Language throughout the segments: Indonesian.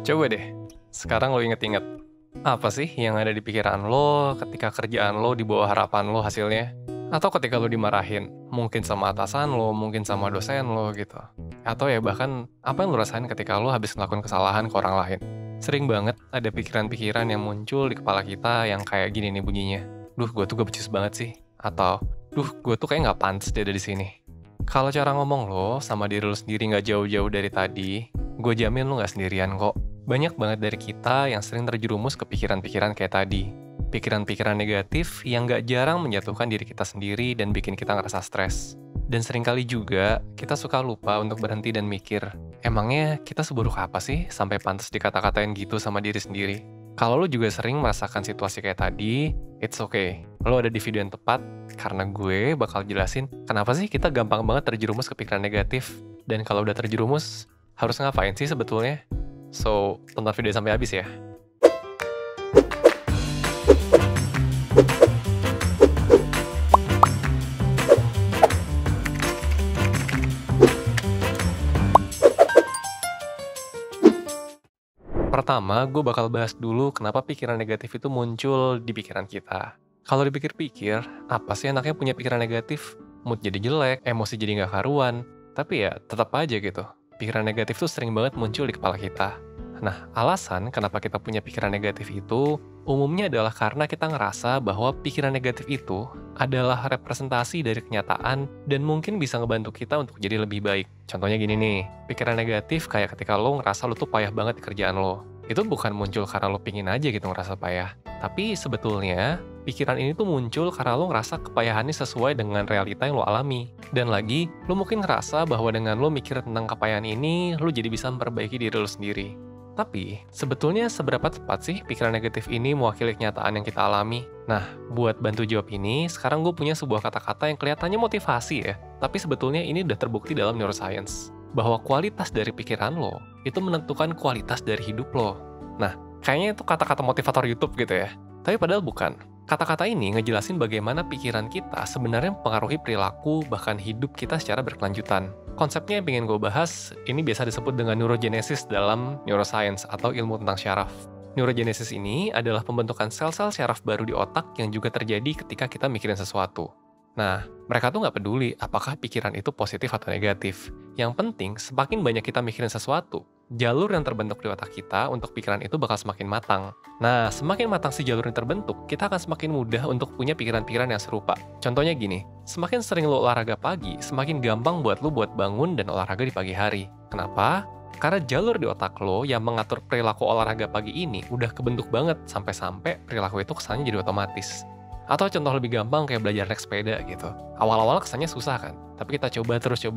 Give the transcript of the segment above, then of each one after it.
Coba deh, sekarang lo inget-inget. Apa sih yang ada di pikiran lo ketika kerjaan lo di bawah harapan lo hasilnya? Atau ketika lo dimarahin, mungkin sama atasan lo, mungkin sama dosen lo gitu. Atau ya bahkan apa yang lo rasain ketika lo habis ngelakuin kesalahan ke orang lain. Sering banget ada pikiran-pikiran yang muncul di kepala kita yang kayak gini nih bunyinya. Duh, gue tuh gak becus banget sih. Atau, duh, gue tuh kayak gak pantas deh ada di sini. Kalau cara ngomong lo sama diri lo sendiri gak jauh-jauh dari tadi, gue jamin lo gak sendirian kok. Banyak banget dari kita yang sering terjerumus ke pikiran-pikiran kayak tadi. Pikiran-pikiran negatif yang gak jarang menjatuhkan diri kita sendiri dan bikin kita ngerasa stres. Dan seringkali juga, kita suka lupa untuk berhenti dan mikir, emangnya kita seburuk apa sih sampai pantas dikata-katain gitu sama diri sendiri? Kalau lo juga sering merasakan situasi kayak tadi, it's okay. Lo ada di video yang tepat, karena gue bakal jelasin kenapa sih kita gampang banget terjerumus ke pikiran negatif. Dan kalau udah terjerumus, harus ngapain sih sebetulnya? So, tonton video sampai habis ya. Pertama, gue bakal bahas dulu kenapa pikiran negatif itu muncul di pikiran kita. Kalau dipikir-pikir, apa sih enaknya punya pikiran negatif? Mood jadi jelek, emosi jadi nggak karuan. Tapi ya, tetap aja gitu. Pikiran negatif tuh sering banget muncul di kepala kita. Nah, alasan kenapa kita punya pikiran negatif itu umumnya adalah karena kita ngerasa bahwa pikiran negatif itu adalah representasi dari kenyataan dan mungkin bisa ngebantu kita untuk jadi lebih baik. Contohnya gini nih, pikiran negatif kayak ketika lo ngerasa lo tuh payah banget di kerjaan lo. Itu bukan muncul karena lo pingin aja gitu ngerasa payah. Tapi sebetulnya, pikiran ini tuh muncul karena lo ngerasa kepayahannya sesuai dengan realita yang lo alami. Dan lagi, lo mungkin ngerasa bahwa dengan lo mikir tentang kepayahan ini, lo jadi bisa memperbaiki diri lo sendiri. Tapi, sebetulnya seberapa tepat sih pikiran negatif ini mewakili kenyataan yang kita alami? Nah, buat bantu jawab ini, sekarang gue punya sebuah kata-kata yang kelihatannya motivasi ya. Tapi sebetulnya ini udah terbukti dalam neuroscience. Bahwa kualitas dari pikiran lo, itu menentukan kualitas dari hidup lo. Nah, kayaknya itu kata-kata motivator YouTube gitu ya. Tapi padahal bukan. Kata-kata ini ngejelasin bagaimana pikiran kita sebenarnya mempengaruhi perilaku bahkan hidup kita secara berkelanjutan. Konsepnya yang pengen gue bahas, ini biasa disebut dengan neurogenesis dalam neuroscience atau ilmu tentang syaraf. Neurogenesis ini adalah pembentukan sel-sel syaraf baru di otak yang juga terjadi ketika kita mikirin sesuatu. Nah, mereka tuh nggak peduli apakah pikiran itu positif atau negatif. Yang penting, semakin banyak kita mikirin sesuatu, jalur yang terbentuk di otak kita untuk pikiran itu bakal semakin matang. Nah, semakin matang si jalur yang terbentuk, kita akan semakin mudah untuk punya pikiran-pikiran yang serupa. Contohnya gini, semakin sering lo olahraga pagi, semakin gampang buat lo buat bangun dan olahraga di pagi hari. Kenapa? Karena jalur di otak lo yang mengatur perilaku olahraga pagi ini udah kebentuk banget sampai-sampai perilaku itu kesannya jadi otomatis. Atau contoh lebih gampang kayak belajar naik sepeda gitu. Awal-awal kesannya susah kan, tapi kita coba terus.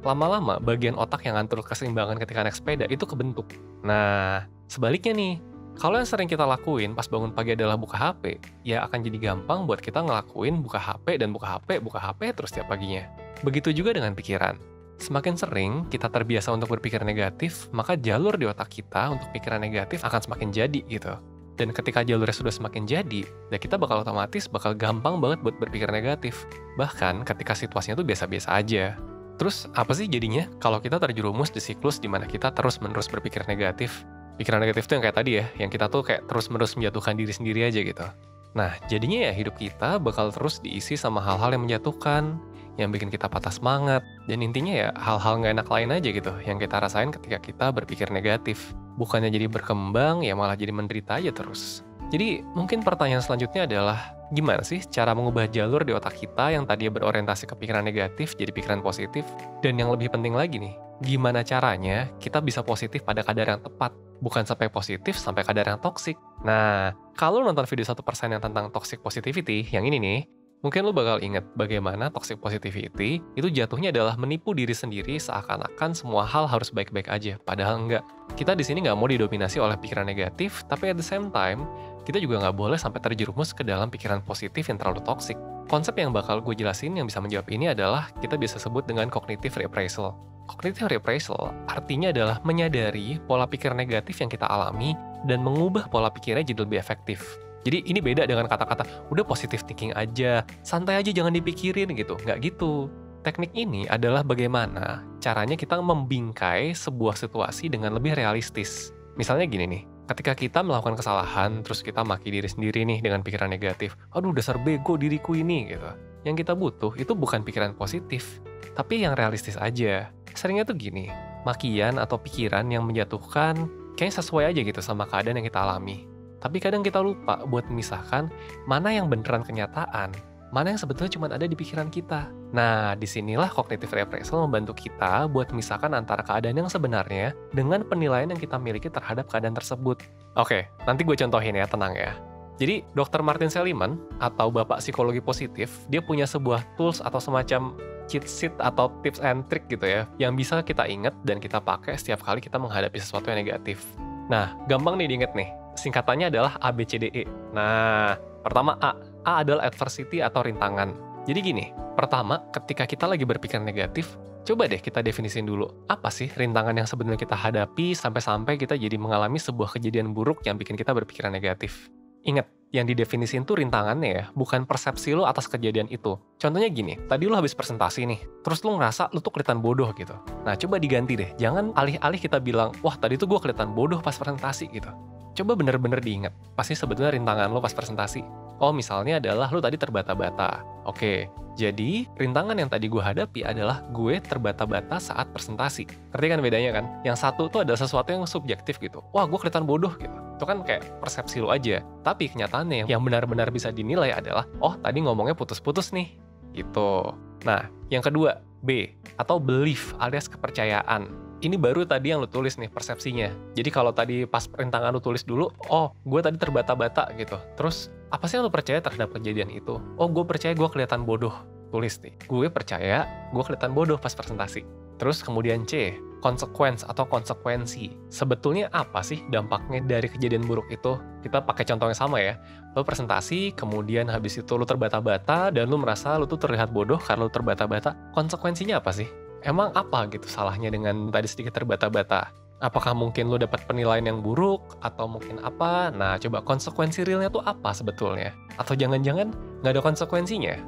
Lama-lama bagian otak yang ngatur keseimbangan ketika naik sepeda itu kebentuk. Nah, sebaliknya nih, kalau yang sering kita lakuin pas bangun pagi adalah buka HP, ya akan jadi gampang buat kita ngelakuin buka HP dan buka HP terus tiap paginya. Begitu juga dengan pikiran. Semakin sering kita terbiasa untuk berpikir negatif, maka jalur di otak kita untuk pikiran negatif akan semakin jadi gitu. Dan ketika jalurnya sudah semakin jadi, ya kita bakal otomatis bakal gampang banget buat berpikir negatif. Bahkan ketika situasinya tuh biasa-biasa aja. Terus apa sih jadinya kalau kita terjerumus di siklus di mana kita terus-menerus berpikir negatif? Pikiran negatif tuh yang kayak tadi ya, yang kita tuh kayak terus-menerus menjatuhkan diri sendiri aja gitu. Nah, jadinya ya hidup kita bakal terus diisi sama hal-hal yang menjatuhkan, yang bikin kita patah semangat, dan intinya ya hal-hal nggak enak lain aja gitu yang kita rasain ketika kita berpikir negatif. Bukannya jadi berkembang, ya malah jadi menderita aja terus. Jadi mungkin pertanyaan selanjutnya adalah, gimana sih cara mengubah jalur di otak kita yang tadinya berorientasi ke pikiran negatif jadi pikiran positif? Dan yang lebih penting lagi nih, gimana caranya kita bisa positif pada kadar yang tepat? Bukan sampai positif sampai kadar yang toksik. Nah, kalau nonton video 1% yang tentang toxic positivity, yang ini nih, mungkin lo bakal inget bagaimana toxic positivity itu jatuhnya adalah menipu diri sendiri seakan-akan semua hal harus baik-baik aja. Padahal enggak. Kita di sini nggak mau didominasi oleh pikiran negatif, tapi at the same time, kita juga nggak boleh sampai terjerumus ke dalam pikiran positif yang terlalu toksik. Konsep yang bakal gue jelasin yang bisa menjawab ini adalah kita bisa sebut dengan cognitive reappraisal. Cognitive reappraisal artinya adalah menyadari pola pikir negatif yang kita alami dan mengubah pola pikirnya jadi lebih efektif. Jadi ini beda dengan kata-kata, udah positive thinking aja, santai aja jangan dipikirin gitu. Nggak gitu. Teknik ini adalah bagaimana caranya kita membingkai sebuah situasi dengan lebih realistis. Misalnya gini nih, ketika kita melakukan kesalahan, terus kita maki diri sendiri nih dengan pikiran negatif, aduh dasar bego diriku ini gitu. Yang kita butuh itu bukan pikiran positif, tapi yang realistis aja. Seringnya tuh gini, makian atau pikiran yang menjatuhkan kayaknya sesuai aja gitu sama keadaan yang kita alami. Tapi kadang kita lupa buat memisahkan mana yang beneran kenyataan, mana yang sebetulnya cuma ada di pikiran kita. Nah, disinilah cognitive reversal membantu kita buat memisahkan antara keadaan yang sebenarnya dengan penilaian yang kita miliki terhadap keadaan tersebut. Oke, nanti gue contohin ya, tenang ya. Jadi, Dr. Martin Seligman, atau Bapak Psikologi Positif, dia punya sebuah tools atau semacam cheat sheet atau tips and trick gitu ya, yang bisa kita ingat dan kita pakai setiap kali kita menghadapi sesuatu yang negatif. Nah, gampang nih diinget nih. Singkatannya adalah ABCDE. Nah, pertama A. A adalah adversity atau rintangan. Jadi gini, pertama, ketika kita lagi berpikiran negatif, coba deh kita definisin dulu, apa sih rintangan yang sebenarnya kita hadapi sampai-sampai kita jadi mengalami sebuah kejadian buruk yang bikin kita berpikiran negatif. Ingat, yang didefinisin tuh rintangannya ya, bukan persepsi lo atas kejadian itu. Contohnya gini, tadi lo habis presentasi nih, terus lo ngerasa lo tuh kelihatan bodoh gitu. Nah, coba diganti deh, jangan alih-alih kita bilang, wah tadi tuh gue kelihatan bodoh pas presentasi gitu. Coba bener-bener diingat, pasti sebetulnya rintangan lo pas presentasi. Oh, misalnya adalah lo tadi terbata-bata. Oke, jadi rintangan yang tadi gue hadapi adalah gue terbata-bata saat presentasi. Ngerti kan bedanya kan? Yang satu tuh adalah sesuatu yang subjektif gitu. Wah, gue kelihatan bodoh gitu. Itu kan kayak persepsi lo aja. Tapi kenyataannya yang benar-benar bisa dinilai adalah, oh tadi ngomongnya putus-putus nih. Gitu. Nah, yang kedua, B, atau belief alias kepercayaan. Ini baru tadi yang lu tulis nih, persepsinya. Jadi kalau tadi pas rintangan lu tulis dulu, oh, gue tadi terbata-bata gitu. Terus, apa sih yang lu percaya terhadap kejadian itu? Oh, gue percaya gue kelihatan bodoh. Tulis nih, gue percaya gue kelihatan bodoh pas presentasi. Terus kemudian C, consequence atau konsekuensi. Sebetulnya apa sih dampaknya dari kejadian buruk itu? Kita pakai contoh yang sama ya. Lo presentasi, kemudian habis itu lo terbata-bata, dan lo merasa lo tuh terlihat bodoh karena lo terbata-bata. Konsekuensinya apa sih? Emang apa gitu salahnya dengan tadi sedikit terbata-bata? Apakah mungkin lo dapat penilaian yang buruk? Atau mungkin apa? Nah, coba konsekuensi realnya tuh apa sebetulnya? Atau jangan-jangan nggak ada konsekuensinya?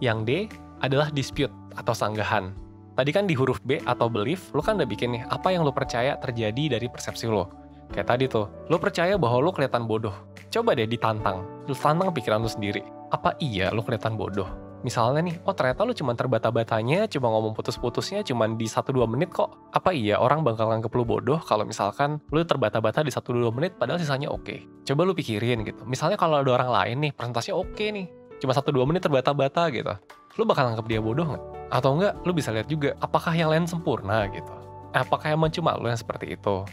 Yang D adalah dispute atau sanggahan. Tadi kan di huruf B atau belief, lo kan udah bikin nih, apa yang lo percaya terjadi dari persepsi lo. Kayak tadi tuh, lo percaya bahwa lo kelihatan bodoh. Coba deh ditantang, lo tantang pikiran lo sendiri. Apa iya lo kelihatan bodoh? Misalnya nih, oh ternyata lo cuma terbata-batanya, cuma ngomong putus-putusnya cuma di 1-2 menit kok. Apa iya orang bakal nganggep lo bodoh kalau misalkan lo terbata-bata di 1-2 menit padahal sisanya oke? Coba lo pikirin gitu. Misalnya kalau ada orang lain nih, presentasinya oke nih, cuma 1-2 menit terbata-bata gitu. Lo bakal nganggep dia bodoh nggak? Atau enggak, lo bisa lihat juga, apakah yang lain sempurna gitu? Apakah emang cuma lo yang seperti itu?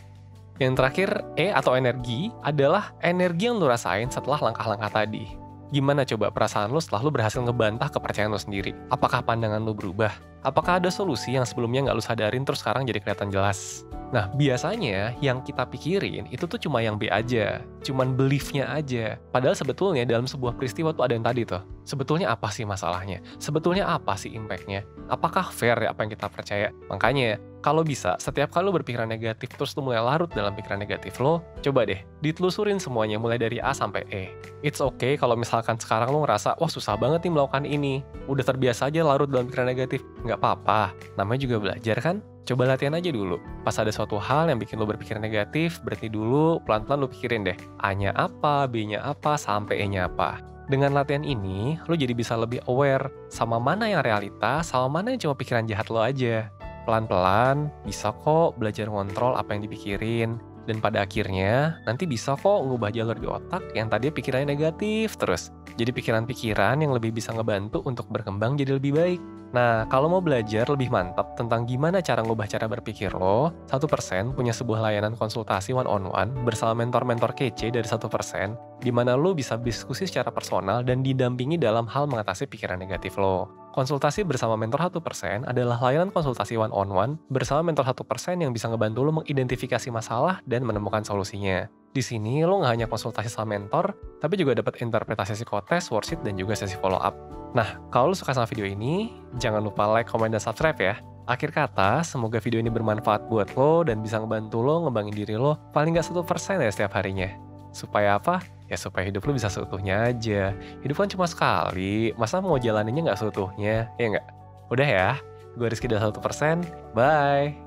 Yang terakhir, E atau energi, adalah energi yang lo rasain setelah langkah-langkah tadi. Gimana coba perasaan lo setelah lo berhasil ngebantah kepercayaan lo sendiri? Apakah pandangan lo berubah? Apakah ada solusi yang sebelumnya nggak lo sadarin terus sekarang jadi kelihatan jelas? Nah, biasanya yang kita pikirin itu tuh cuma yang B aja, cuman belief-nya aja. Padahal sebetulnya dalam sebuah peristiwa tuh ada yang tadi tuh. Sebetulnya apa sih masalahnya? Sebetulnya apa sih impact-nya? Apakah fair ya apa yang kita percaya? Makanya, kalau bisa, setiap kali lo berpikiran negatif terus lo mulai larut dalam pikiran negatif lo, coba deh, ditelusurin semuanya mulai dari A sampai E. It's okay kalau misalkan sekarang lo ngerasa, wah susah banget nih melakukan ini. Udah terbiasa aja larut dalam pikiran negatif. Nggak apa-apa, namanya juga belajar kan? Coba latihan aja dulu. Pas ada suatu hal yang bikin lo berpikiran negatif, berhenti dulu, pelan-pelan lo pikirin deh. A-nya apa, B-nya apa, sampai E-nya apa. Dengan latihan ini, lo jadi bisa lebih aware sama mana yang realita, sama mana yang cuma pikiran jahat lo aja. Pelan-pelan, bisa kok belajar ngontrol apa yang dipikirin. Dan pada akhirnya, nanti bisa kok ngubah jalur di otak yang tadinya pikirannya negatif terus. Jadi pikiran-pikiran yang lebih bisa ngebantu untuk berkembang jadi lebih baik. Nah, kalau mau belajar lebih mantap tentang gimana cara ngubah cara berpikir lo, 1% punya sebuah layanan konsultasi one-on-one bersama mentor-mentor kece dari 1%, di mana lo bisa diskusi secara personal dan didampingi dalam hal mengatasi pikiran negatif lo. Konsultasi bersama mentor 1% adalah layanan konsultasi one-on-one bersama mentor 1% yang bisa ngebantu lo mengidentifikasi masalah dan menemukan solusinya. Di sini lo nggak hanya konsultasi sama mentor, tapi juga dapat interpretasi psikotes, worksheet, dan juga sesi follow up. Nah, kalau lo suka sama video ini, jangan lupa like, komen, dan subscribe ya. Akhir kata, semoga video ini bermanfaat buat lo dan bisa ngebantu lo ngembangin diri lo paling nggak 1% ya setiap harinya. Supaya apa? Ya supaya hidup lo bisa seutuhnya aja. Hidup kan cuma sekali, masa mau jalaninnya nggak seutuhnya? Ya nggak? Udah ya, gue Rizky dari 1%, bye!